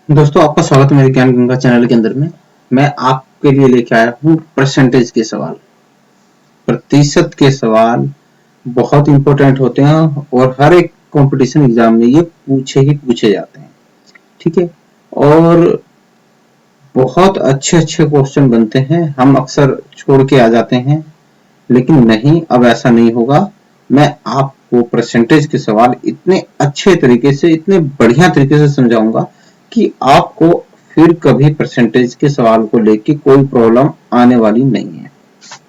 दोस्तों, आपका स्वागत है मेरे ज्ञान गंगा चैनल के अंदर में। मैं आपके लिए लेके आया हूँ परसेंटेज के सवाल। प्रतिशत के सवाल बहुत इंपॉर्टेंट होते हैं और हर एक कंपटीशन एग्जाम में ये पूछे जाते हैं। ठीक है। और बहुत अच्छे अच्छे क्वेश्चन बनते हैं, हम अक्सर छोड़ के आ जाते हैं, लेकिन नहीं, अब ऐसा नहीं होगा। मैं आपको परसेंटेज के सवाल इतने अच्छे तरीके से, इतने बढ़िया तरीके से समझाऊंगा कि आपको फिर कभी परसेंटेज के सवाल को लेके कोई प्रॉब्लम आने वाली नहीं है।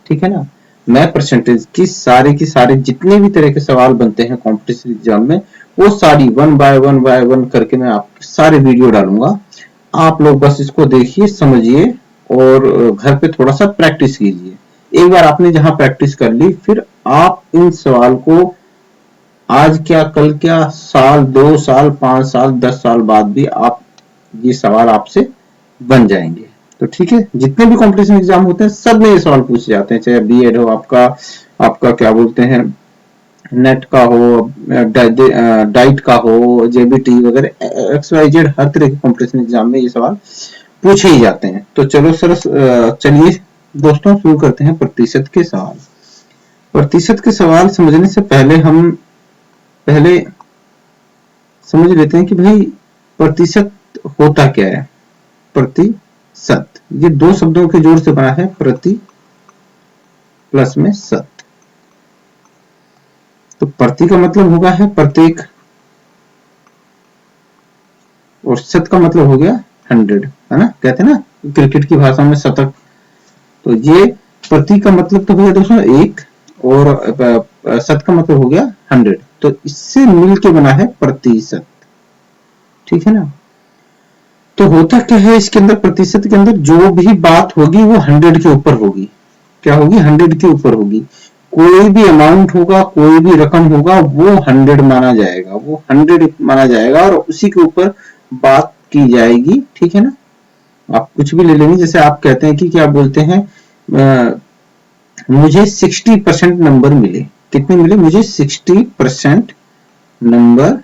ठीक है ना। मैं परसेंटेज की सारे जितने भी तरह के सवाल बनते हैं कॉम्पिटिशन एग्जाम में, वो सारी वन बाय वन करके मैं आपके सारे वीडियो डालूंगा। आप लोग बस इसको देखिए, समझिए और घर पे थोड़ा सा प्रैक्टिस कीजिए। एक बार आपने जहां प्रैक्टिस कर ली, फिर आप इन सवाल को आज क्या कल क्या, साल 2 साल 5 साल 10 साल बाद भी आप ये सवाल आपसे बन जाएंगे। तो ठीक है, जितने भी कंपटीशन एग्जाम होते हैं सब में ये सवाल पूछे जाते हैं, चाहे बीएड हो, आपका आपका क्या बोलते हैं, नेट का हो, डाइट का हो, जेबीटी वगैरह, एक्स वाई जेड, हर तरह के कंपटीशन एग्जाम में ये सवाल पूछे ही जाते हैं। तो चलो सर, चलिए दोस्तों, शुरू करते हैं प्रतिशत के सवाल। प्रतिशत के सवाल समझने से पहले हम पहले समझ लेते हैं कि भाई प्रतिशत होता क्या है। प्रतिशत ये दो शब्दों के जोड़ से बना है, प्रति प्लस में शत। तो प्रति का मतलब होगा है प्रत्येक, और शत का मतलब हो गया 100, है ना। कहते हैं ना क्रिकेट की भाषा में शतक। तो ये प्रति का मतलब तो हो गया दोस्तों एक, और शत का मतलब हो गया 100। तो इससे मिलके बना है प्रतिशत। ठीक है ना। तो होता क्या है इसके अंदर, प्रतिशत के अंदर जो भी बात होगी वो 100 के ऊपर होगी। क्या होगी? 100 के ऊपर होगी। कोई भी अमाउंट होगा, कोई भी रकम होगा, वो 100 माना जाएगा, वो 100 माना जाएगा और उसी के ऊपर बात की जाएगी। ठीक है ना। आप कुछ भी ले लेंगे, जैसे आप कहते हैं कि क्या बोलते हैं, मुझे 60% नंबर मिले। कितने मिले? मुझे 60% नंबर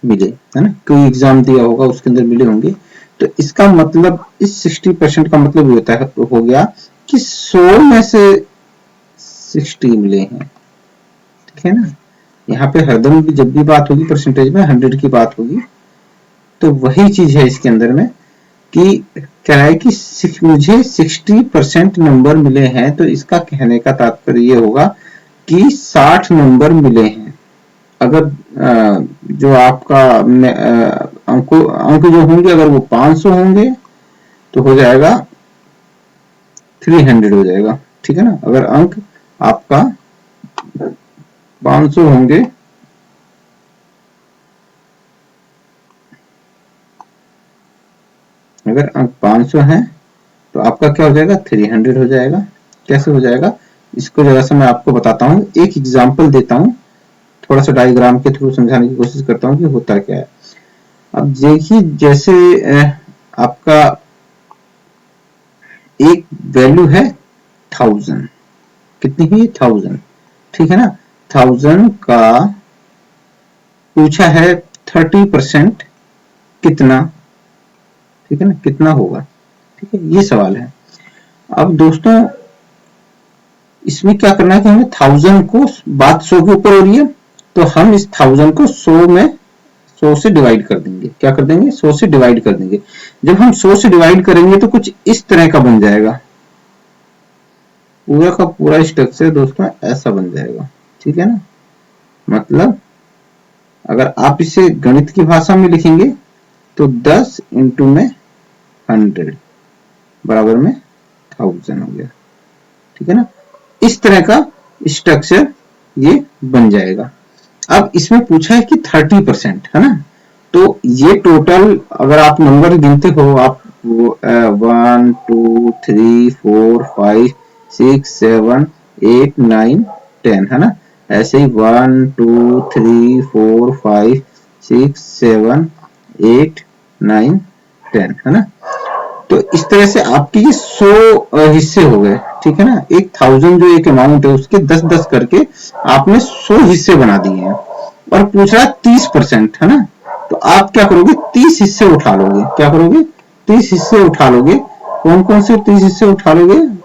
मिले, है ना। कोई एग्जाम दिया होगा उसके अंदर मिले होंगे। तो इसका मतलब, इस 60% का मतलब होता है, हो गया कि 100 में से 60 मिले हैं। ठीक है ना। यहाँ पे हरदम भी जब भी बात होगी परसेंटेज में 100 की बात होगी। तो वही चीज है इसके अंदर में कि क्या है कि मुझे 60% नंबर मिले हैं। तो इसका कहने का तात्पर्य ये होगा कि 60 नंबर मिले हैं। अगर जो आपका अंक जो होंगे, अगर वो 500 होंगे तो हो जाएगा 300 हो जाएगा। ठीक है ना। अगर अंक आपका 500 होंगे, अगर अंक 500 हैं तो आपका क्या हो जाएगा? 300 हो जाएगा। कैसे हो जाएगा इसको जरा सा मैं आपको बताता हूँ, एक एग्जांपल देता हूँ, थोड़ा सा डायग्राम के थ्रू समझाने की कोशिश करता हूँ कि होता क्या है। अब देखिए, जैसे आपका एक वैल्यू है 1000। कितनी हुई? 1000। ठीक है ना। 1000 का पूछा है 30% कितना। ठीक है ना, कितना होगा। ठीक है, ये सवाल है। अब दोस्तों, इसमें क्या करना है कि हमें 1000 को, बात 100 के ऊपर हो रही है, तो हम इस 1000 को 100 से डिवाइड कर देंगे। क्या कर देंगे? 100 से डिवाइड कर देंगे। जब हम 100 से डिवाइड करेंगे तो कुछ इस तरह का बन जाएगा। पूरा का पूरा स्ट्रक्चर दोस्तों ऐसा बन जाएगा। ठीक है ना। मतलब अगर आप इसे गणित की भाषा में लिखेंगे तो 10 इंटू में 100 बराबर में 1000 हो गया। ठीक है ना। इस तरह का स्ट्रक्चर ये बन जाएगा। अब इसमें पूछा है कि 30%, है ना। तो ये टोटल, अगर आप नंबर गिनते हो, आप 1 2 3 4 5 6 7 8 9 10, है ना। ऐसे ही 1 2 3 4 5 6 7 8 9 10, है ना। तो इस तरह से आपके ये 100 हिस्से हो गए। ठीक है ना। एक 1000 जो एक अमाउंट है उसके 10-10 करके आपने 100 हिस्से बना दिए हैं। और पूछ रहा है 30%, है ना। तो आप क्या करोगे, 30 हिस्से उठा लोगे। क्या करोगे, 30 हिस्से उठा लोगे। कौन कौन से 30 हिस्से उठा लोगे,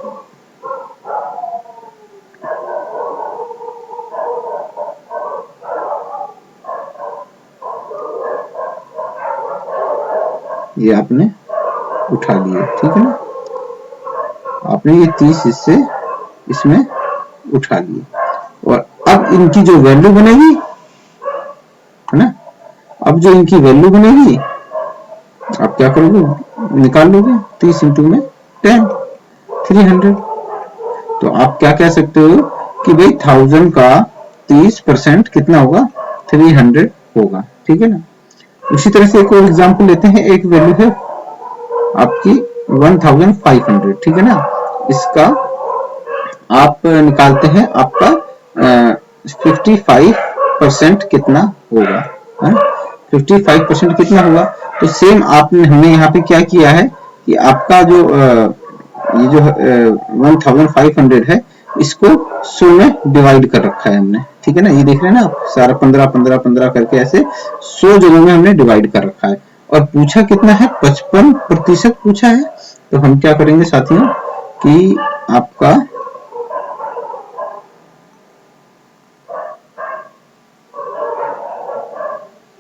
ये आपने उठा लिए, ठीक है ना। आपने ये 30 हिस्से इसमें उठा लिए, और अब इनकी जो वैल्यू बनेगी, है ना, अब जो इनकी वैल्यू बनेगी आप क्या करोगे, निकाल लोगे। 30 इंटू में 10, 300। तो आप क्या कह सकते हो कि भाई 1000 का 30% कितना होगा, 300 होगा, ठीक है ना। उसी तरह से एक और एग्जांपल लेते हैं। एक वैल्यू है आपकी 1500, ठीक है ना। इसका आप निकालते हैं, आपका 55% कितना होगा, है 55% कितना होगा। तो सेम आपने हमने यहाँ पे क्या किया है कि आपका जो ये जो 1500 है, इसको 100 में डिवाइड कर रखा है हमने, ठीक है ना। ये देख रहे हैं ना आप, सारा 15 15 15 करके ऐसे 100 जगहों में हमने डिवाइड कर रखा है। और पूछा कितना है, 55% पूछा है। तो हम क्या करेंगे साथियों कि आपका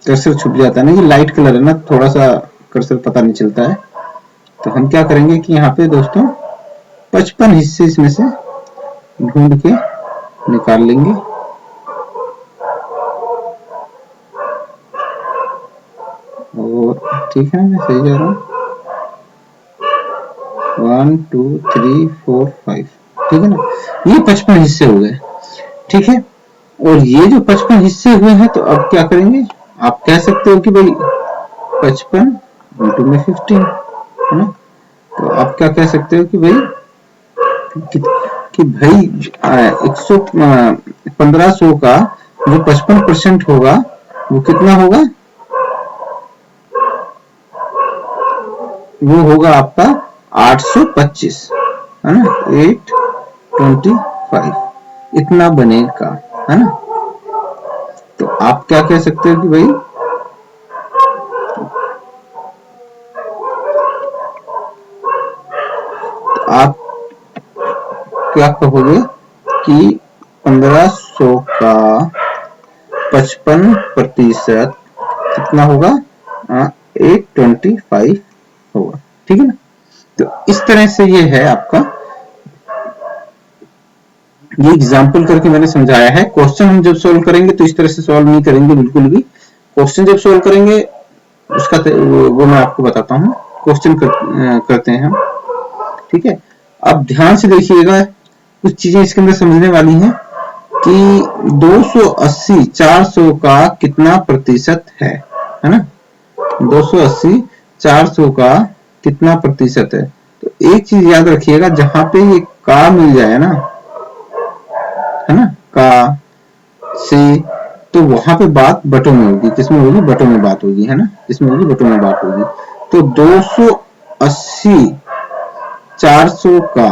कर्सर छुप जाता है ना, ये लाइट कलर है ना, थोड़ा सा कर्सर पता नहीं चलता है। तो हम क्या करेंगे कि यहाँ पे दोस्तों 55 हिस्से इसमें से ढूंढ के निकाल लेंगे। और ठीक है, मैं सही जा रहा हूँ। 1 2 3 4 5, ठीक है ना। ये 55 हिस्से हो गए, ठीक है। और ये जो 55 हिस्से हुए हैं, तो अब क्या करेंगे, आप कह सकते हो कि भाई 55 इंटू में 15, है ना। तो आप क्या कह सकते हो कि भाई कि भाई 1500 का जो 55% होगा वो कितना होगा, वो होगा आपका 825, है ना, 825 इतना बनेगा, है ना। तो आप क्या कह सकते हो कि भाई आप क्या कहोगे कि 1500 का 55% कितना होगा, 825 होगा, ठीक है ना। तो इस तरह से ये है आपका, ये एग्जाम्पल करके मैंने समझाया है। क्वेश्चन हम जब सॉल्व करेंगे तो इस तरह से सॉल्व नहीं करेंगे बिल्कुल भी। क्वेश्चन जब सॉल्व करेंगे उसका वो मैं आपको बताता हूँ। क्वेश्चन करते हैं हम, ठीक है। अब ध्यान से देखिएगा, कुछ चीजें इसके अंदर समझने वाली हैं कि 280 400 का कितना प्रतिशत है ना। 280 400 का कितना प्रतिशत है। तो एक चीज याद रखिएगा, जहां पे ये का मिल जाए ना, है ना, का से, तो वहां पे बात बटों में होगी। किसमें होगी, बटों में बात होगी, है ना, जिसमें होगी बटों में बात होगी। तो 280 400 का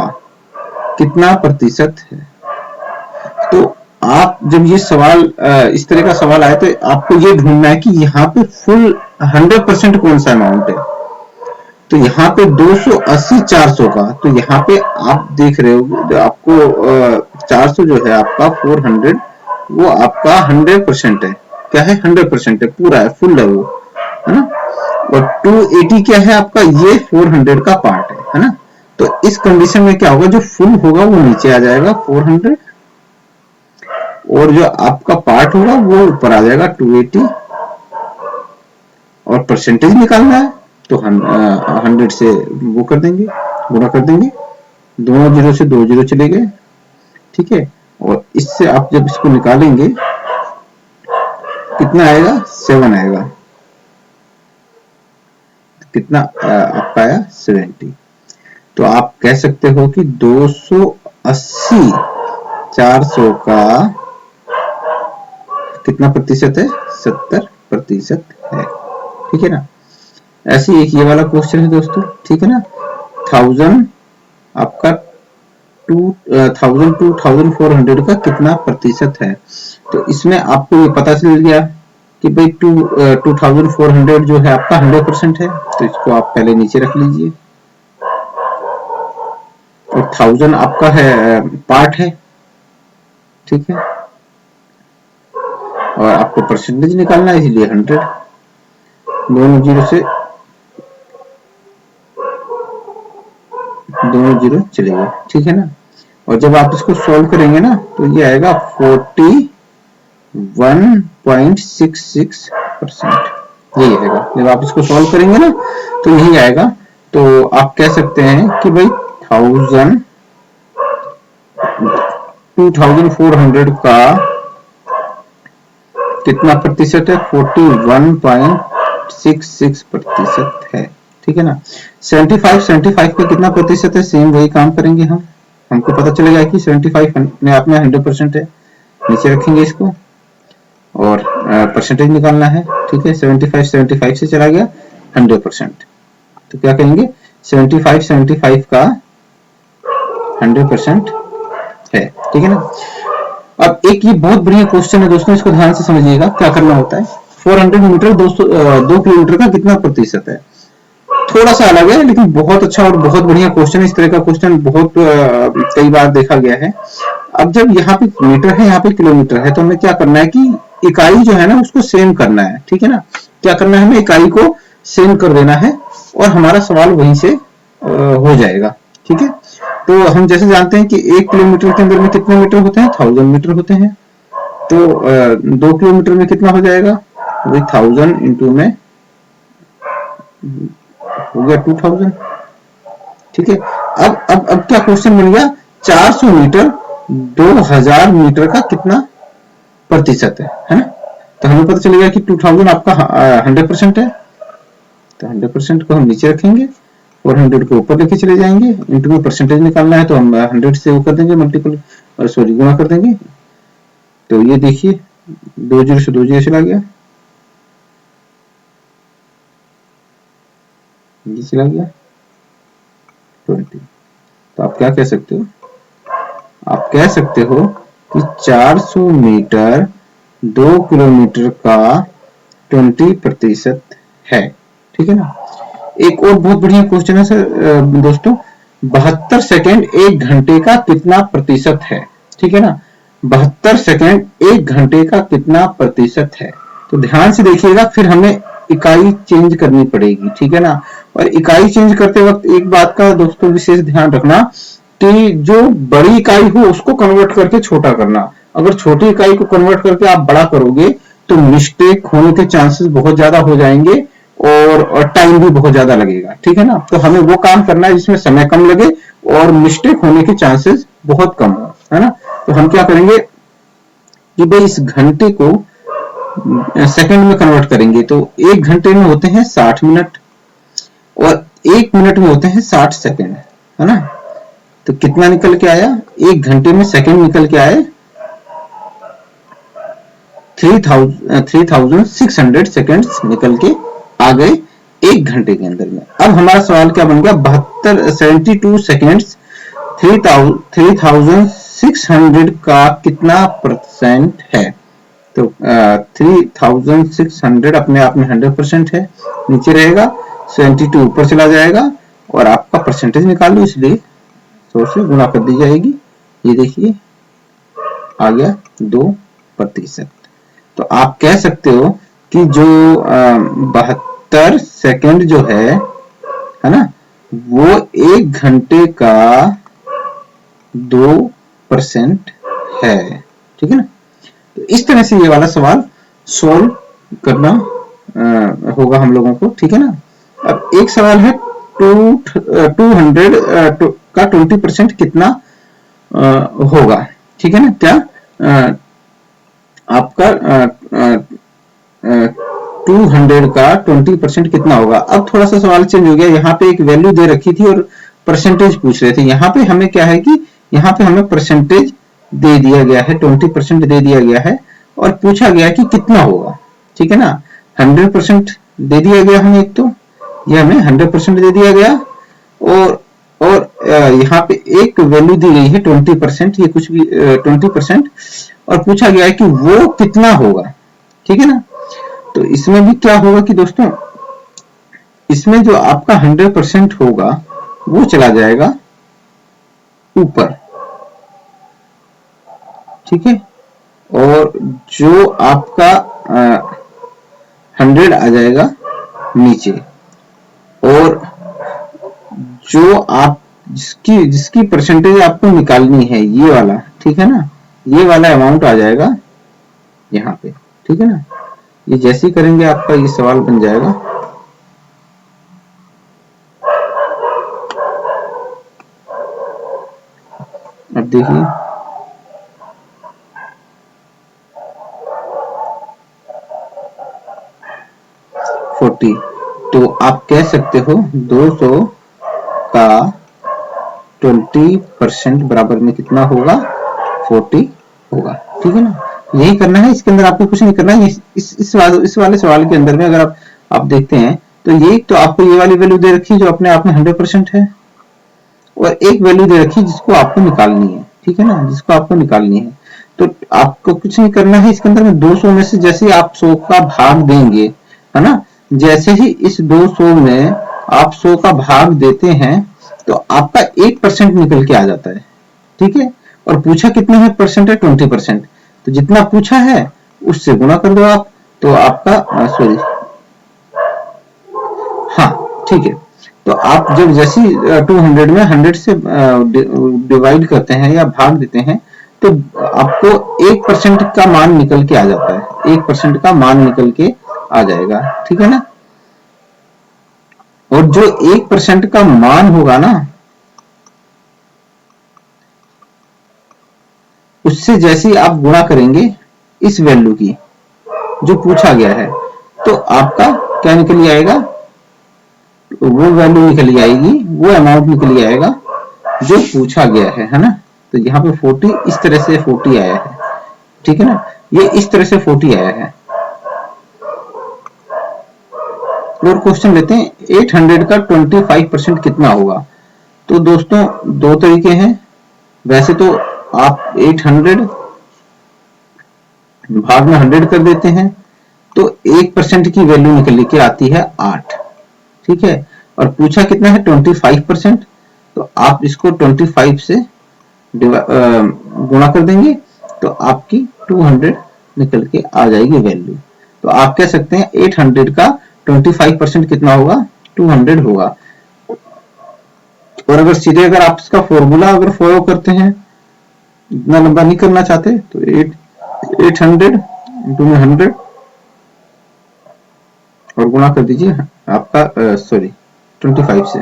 कितना प्रतिशत है। तो आप जब ये सवाल इस तरह का सवाल आए, तो आपको ये ढूंढना है कि यहाँ पे फुल 100% कौन सा अमाउंट है। तो यहाँ पे 280 400 का, तो यहाँ पे आप देख रहे हो जो आपको 400 जो है आपका 400, वो आपका 100% है। क्या है, 100% है, पूरा है, फुल है वो, है ना। और 280 क्या है आपका, ये 400 का पार्ट है ना। तो इस कंडीशन में क्या होगा, जो फुल होगा वो नीचे आ जाएगा 400, और जो आपका पार्ट होगा वो ऊपर आ जाएगा 280। और परसेंटेज निकालना है तो 100 से वो कर देंगे, गुणा कर देंगे। दोनों जीरो से 2 जीरो चले गए, ठीक है। और इससे आप जब इसको निकालेंगे कितना आएगा, 7 आएगा। कितना आपका आया, 70। तो आप कह सकते हो कि 280 400 का कितना प्रतिशत है, 70% है, ठीक है ना। ऐसे एक ये वाला क्वेश्चन है दोस्तों, ठीक है ना। 1000 आपका 2400 का कितना प्रतिशत है। तो इसमें आपको ये पता चल गया कि भाई 2400 जो है आपका 100% है, तो इसको आप पहले नीचे रख लीजिए, और 1000 आपका है पार्ट है, ठीक है, और आपको परसेंटेज निकालना है, इसलिए 100 दोनों जीरो से दोनों जीरो चले गए, ठीक है ना। और जब आप इसको सॉल्व करेंगे ना तो ये आएगा 41.66%, यही आएगा। जब आप इसको सॉल्व करेंगे ना तो यही आएगा। तो आप कह सकते हैं कि भाई 2400 का कितना प्रतिशत है, 41.66% है, ठीक है ना। 75 का कितना प्रतिशत है, सेम वही काम करेंगे हम, हमको पता चलेगा कि 75 में आपने 100% है, नीचे रखेंगे इसको और परसेंटेज निकालना है, ठीक है। 75 से चला गया 100%, तो क्या कहेंगे 75 का 100% है, ठीक है ना। अब एक ये बहुत बढ़िया क्वेश्चन है दोस्तों, इसको ध्यान से समझिएगा। क्या करना होता है, 400 मीटर 2 किलोमीटर का कितना प्रतिशत है। थोड़ा सा अलग है लेकिन बहुत अच्छा और बहुत बढ़िया क्वेश्चन है। इस तरह का क्वेश्चन बहुत कई बार देखा गया है। अब जब यहाँ पे मीटर है, यहाँ पे किलोमीटर है, तो हमें क्या करना है कि इकाई जो है ना उसको सेम करना है, ठीक है ना। क्या करना है, हमें इकाई को सेम कर देना है और हमारा सवाल वहीं से हो जाएगा, ठीक है। तो हम जैसे जानते हैं कि 1 किलोमीटर के अंदर में कितने मीटर होते हैं, 1000 मीटर होते हैं। तो 2 किलोमीटर में कितना हो जाएगा, वही 1000 इंटू में हो गया 2000, ठीक है। अब क्या क्वेश्चन बन गया, 400 मीटर 2000 मीटर का कितना प्रतिशत है ना। तो हमें पता चलेगा कि 2000 आपका 100% है, तो 100% को हम नीचे रखेंगे और 100 को ऊपर लेके चले जाएंगे। इंटू में परसेंटेज निकालना है तो हम 100 से वो कर देंगे मल्टीपल, सॉरी गुणा कर देंगे। तो ये देखिए 2 जीरो से 2 जीरो चला गया, ये चला गया 20। तो आप क्या कह सकते हो, आप कह सकते हो कि 400 मीटर 2 किलोमीटर का 20% है, ठीक है ना। एक और बहुत बढ़िया क्वेश्चन है सर दोस्तों, 72 सेकेंड 1 घंटे का कितना प्रतिशत है, ठीक है ना। 72 सेकेंड 1 घंटे का कितना प्रतिशत है। तो ध्यान से देखिएगा, फिर हमें इकाई चेंज करनी पड़ेगी, ठीक है ना। और इकाई चेंज करते वक्त एक बात का दोस्तों विशेष ध्यान रखना कि जो बड़ी इकाई हो उसको कन्वर्ट करके छोटा करना। अगर छोटी इकाई को कन्वर्ट करके आप बड़ा करोगे तो मिस्टेक होने के चांसेस बहुत ज्यादा हो जाएंगे और टाइम भी बहुत ज्यादा लगेगा, ठीक है ना। तो हमें वो काम करना है जिसमें समय कम लगे और मिस्टेक होने के चांसेस बहुत कम हो, है ना। तो हम क्या करेंगे कि भाई इस घंटे को सेकंड में कन्वर्ट करेंगे। तो 1 घंटे में होते हैं 60 मिनट और 1 मिनट में होते हैं 60 सेकंड, है ना। तो कितना निकल के आया, 1 घंटे में सेकंड निकल के आए 3600 सेकंड्स निकल के आ गए 1 घंटे के अंदर में। अब हमारा सवाल क्या बन गया, 72 सेकंड्स 3600 का कितना परसेंट है। तो 3600 अपने आप में 100% है, नीचे रहेगा 72 ऊपर चला जाएगा और आपका परसेंटेज निकाल लो, इसलिए 100 से गुणा कर दी जाएगी। ये देखिए आ गया 2%। तो आप कह सकते हो कि जो 72 सेकंड जो है ना, वो 1 घंटे का 2% है, ठीक है ना। तो इस तरह से ये वाला सवाल सोल्व करना होगा हम लोगों को, ठीक है ना। अब एक सवाल है 200 का 20% कितना होगा, ठीक है ना। क्या आपका 200 का 20% कितना होगा। अब थोड़ा सा सवाल चेंज हो गया, यहाँ पे एक वैल्यू दे रखी थी और परसेंटेज पूछ रहे थे। यहाँ पे हमें क्या है कि यहाँ पे हमें परसेंटेज दे दिया गया है, 20% दे दिया गया है और पूछा गया कि कितना होगा, ठीक है ना। 100% दे दिया गया हमें, एक तो ये हमें 100% दे दिया गया और यहाँ पे एक वैल्यू दी गई है 20%, ये कुछ भी 20%, और पूछा गया है कि वो कितना होगा, ठीक है ना। तो इसमें भी क्या होगा कि दोस्तों, इसमें जो आपका 100% होगा वो चला जाएगा ऊपर, ठीक है, और जो आपका 100 आ जाएगा नीचे, और जो आप जिसकी जिसकी परसेंटेज आपको निकालनी है ये वाला, ठीक है ना, ये वाला अमाउंट आ जाएगा यहाँ पे, ठीक है ना। ये जैसे ही करेंगे आपका ये सवाल बन जाएगा। अब देखिए, फोर्टी, तो आप कह सकते हो 200 का 20% बराबर में कितना होगा, 40 होगा, ठीक है ना। यही करना है, इसके अंदर आपको कुछ नहीं करना है। इस वाले सवाल के अंदर में अगर आप देखते हैं तो ये तो आपको ये वाली वैल्यू दे रखी है जो अपने आप में 100% है, और एक वैल्यू दे रखी है जिसको आपको निकालनी है, ठीक है ना, जिसको आपको निकालनी है। तो आपको कुछ नहीं करना है इसके अंदर में, 200 में से जैसे ही आप 100 का भाग देंगे, है ना, जैसे ही इस 200 में आप 100 का भाग देते हैं तो आपका 1% निकल के आ जाता है, ठीक है। और पूछा कितने है परसेंट है, 20%, तो जितना पूछा है उससे गुणा कर दो आप, तो आपका सॉरी, हाँ ठीक है। तो आप जब जैसे 200 में 100 से डिवाइड करते हैं या भाग देते हैं तो आपको 1% का मान निकल के आ जाता है, 1% का मान निकल के आ जाएगा, ठीक है ना। और जो 1% का मान होगा ना, उससे जैसे ही आप गुणा करेंगे इस वैल्यू की जो पूछा गया है, तो आपका क्या निकल आएगा, वो वैल्यू निकल आएगी, वो अमाउंट निकल आएगा जो पूछा गया है ना। तो यहाँ पे 40 इस तरह से 40 आया है, ठीक है ना, ये इस तरह से 40 आया है। और क्वेश्चन लेते हैं, 800 का 25% कितना होगा। तो दोस्तों दो तरीके हैं, वैसे तो आप 800 भाग में 100 कर देते हैं तो 1% की वैल्यू निकल के आती है 8, ठीक है, और पूछा कितना है 25%, तो आप इसको 25 से गुणा कर देंगे तो आपकी 200 निकल के आ जाएगी वैल्यू। तो आप कह सकते हैं 800 का 25% कितना होगा, 200 होगा। और अगर सीधे अगर आप इसका फॉर्मूला अगर फॉलो करते हैं, इतना लंबा नहीं करना चाहते, तो 800 इंटू में 100 और गुणा कर दीजिए आपका सॉरी 25 से।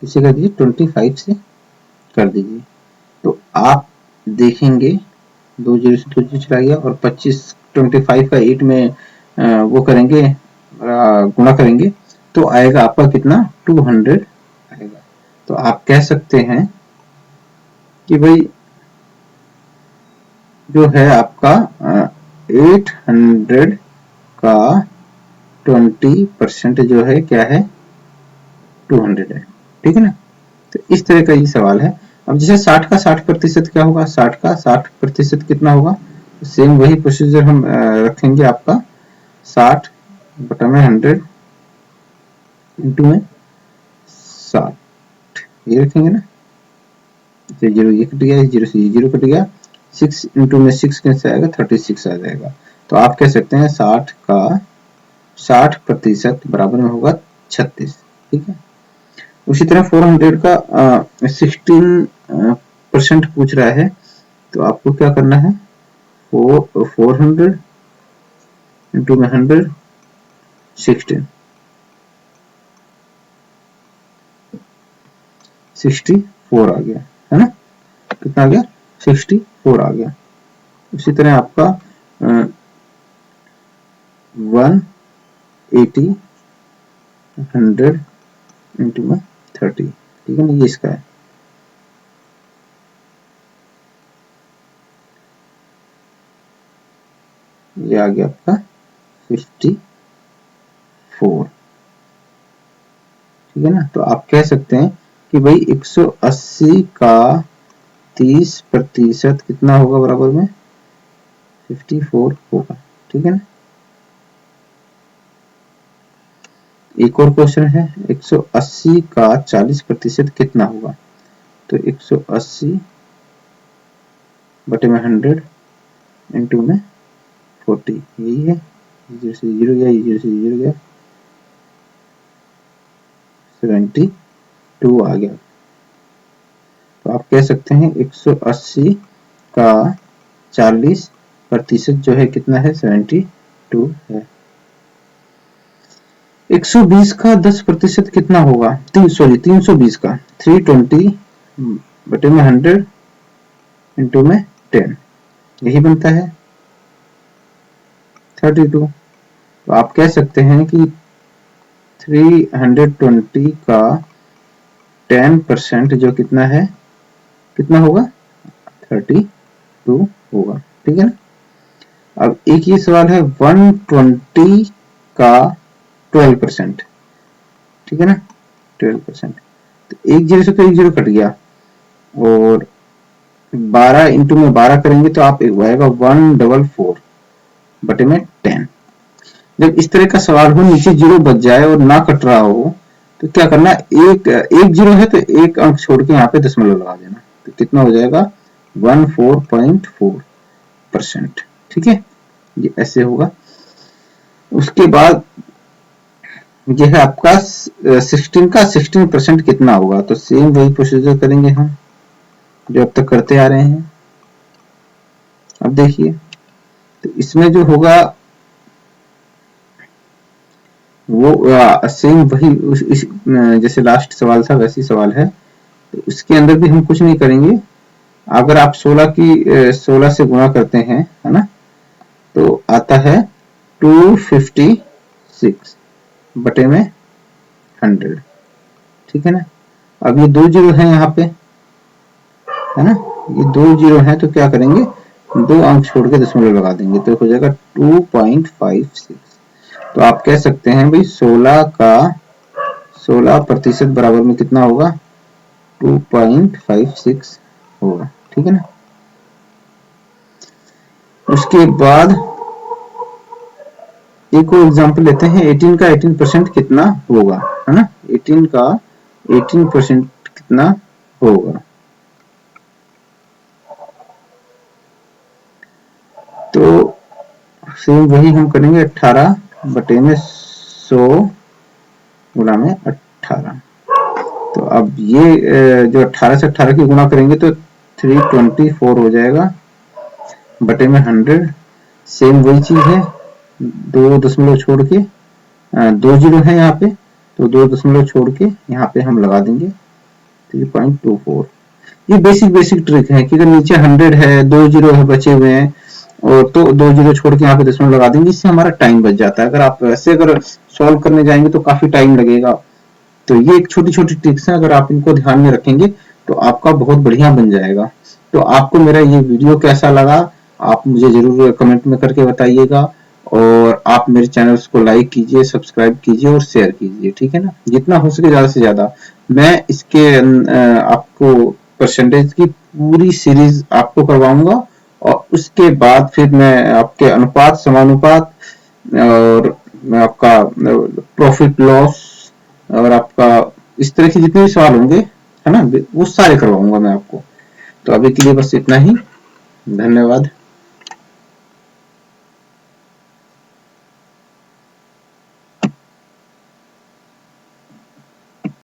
इसे कर दीजिए 25 से कर दीजिए, तो आप देखेंगे 2 जीरो से 2 जीरो चला गया, और 25 का 8 में वो करेंगे गुणा करेंगे तो आएगा आपका कितना, 200 आएगा। तो आप कह सकते हैं कि भाई जो है आपका 800 का 20% जो है क्या है, 200 है, ठीक है ना। तो इस तरह का ये सवाल है। अब जैसे 60 का 60% क्या होगा, 60 का 60% कितना होगा, सेम वही प्रोसीजर हम रखेंगे आपका 60 बटा में 100 इंटू में 60 ये रखेंगे ना, जीरो ये कट गया, जीरो से जीरो कट गया, 6 इंटू में 6 कैसे आएगा, 36 आ जाएगा। तो आप कह सकते हैं 60 का 60% बराबर में होगा 36, ठीक है। उसी तरह 400 का 16% पूछ रहा है, तो आपको क्या करना है, 400 इंटू में 100 16 64 आ गया, है ना, कितना आ गया, 64 आ गया। उसी तरह आपका 180 100 इंटू में 30, ठीक है ना, ये इसका है। ये आ गया आपका 54, ठीक है ना। तो आप कह सकते हैं कि भाई 180 का 30% कितना होगा, बराबर में 54 होगा, ठीक है ना। एक और क्वेश्चन है, 180 का 40% कितना होगा। तो 180 बटे में 100 इंटू में 40, यही है, 0 से 0 गया, 0 से 0 गया, 72 आ गया। तो आप कह सकते हैं 180 का 40% जो है कितना है, 72 है। 120 का 10% कितना होगा, 320 का 320 बटे में 100 इंटू में 10, यही बनता है 32। तो आप कह सकते हैं कि 320 का 10% जो कितना है, कितना होगा, 32 होगा, ठीक है ना। अब एक ये सवाल है 120 का 12%, ठीक है ना, 12%। तो एक जीरो से तो एक जीरो कट गया, और 12 इंटू में 12 करेंगे तो आप एक आएगा 144 बटे में 10। जब इस तरह का सवाल हो, नीचे जीरो बच जाए और ना कट रहा हो, तो क्या करना, एक जीरो है तो एक अंक छोड़ के यहाँ पे दशमलव लगा देना, तो कितना हो जाएगा 14.4%, ठीक है, ये ऐसे होगा। उसके बाद ये है आपका 16 का 16% कितना होगा। तो सेम वही प्रोसीजर करेंगे हम जो अब तक करते आ रहे हैं। अब देखिए, तो इसमें जो होगा वो सेम वही जैसे लास्ट सवाल था वैसी सवाल है। तो उसके अंदर भी हम कुछ नहीं करेंगे। अगर आप 16 से गुणा करते हैं, है ना, तो आता है 256 बटे में 100, ठीक है ना। अब ये 2 जीरो है यहाँ पे, है ना, ये 2 जीरो है, तो क्या करेंगे, 2 अंक छोड़ के दशमलव लगा देंगे, तो हो जाएगा 2.56। तो आप कह सकते हैं भाई 16 का 16% बराबर में कितना होगा, 2.56 होगा, ठीक है ना। उसके बाद एक और एग्जांपल लेते हैं, 18 का 18% कितना होगा, है ना, 18 का 18% कितना होगा। तो सेम वही हम करेंगे, 18 बटे में 100 गुणा में 18। तो अब ये जो 18 से 18 की गुणा करेंगे तो 324 हो जाएगा बटे में 100। सेम वही चीज है, 2 दशमलव छोड़ के 2 जीरो है यहाँ पे, तो 2 दशमलव छोड़ के यहाँ पे हम लगा देंगे 3.24। ये बेसिक ट्रिक है कि अगर नीचे 100 है, 2 जीरो है बचे हुए हैं, और तो 2 जीरो छोड़ के यहाँ पे दशमलव लगा देंगे, इससे हमारा टाइम बच जाता है। अगर आप वैसे अगर सॉल्व करने जाएंगे तो काफी टाइम लगेगा। तो ये एक छोटी ट्रिक्स है, अगर आप इनको ध्यान में रखेंगे तो आपका बहुत बढ़िया बन जाएगा। तो आपको मेरा ये वीडियो कैसा लगा, आप मुझे जरूर कमेंट में करके बताइएगा, और आप मेरे चैनल्स को लाइक कीजिए, सब्सक्राइब कीजिए और शेयर कीजिए, ठीक है ना। जितना हो सके ज्यादा से ज्यादा। मैं इसके आपको परसेंटेज की पूरी सीरीज आपको करवाऊंगा, और उसके बाद फिर मैं आपके अनुपात, समानुपात, और आपका प्रॉफिट लॉस, और आपका इस तरह के जितने भी सवाल होंगे, है ना, वो सारे करवाऊंगा मैं आपको। तो अभी के लिए बस इतना ही, धन्यवाद।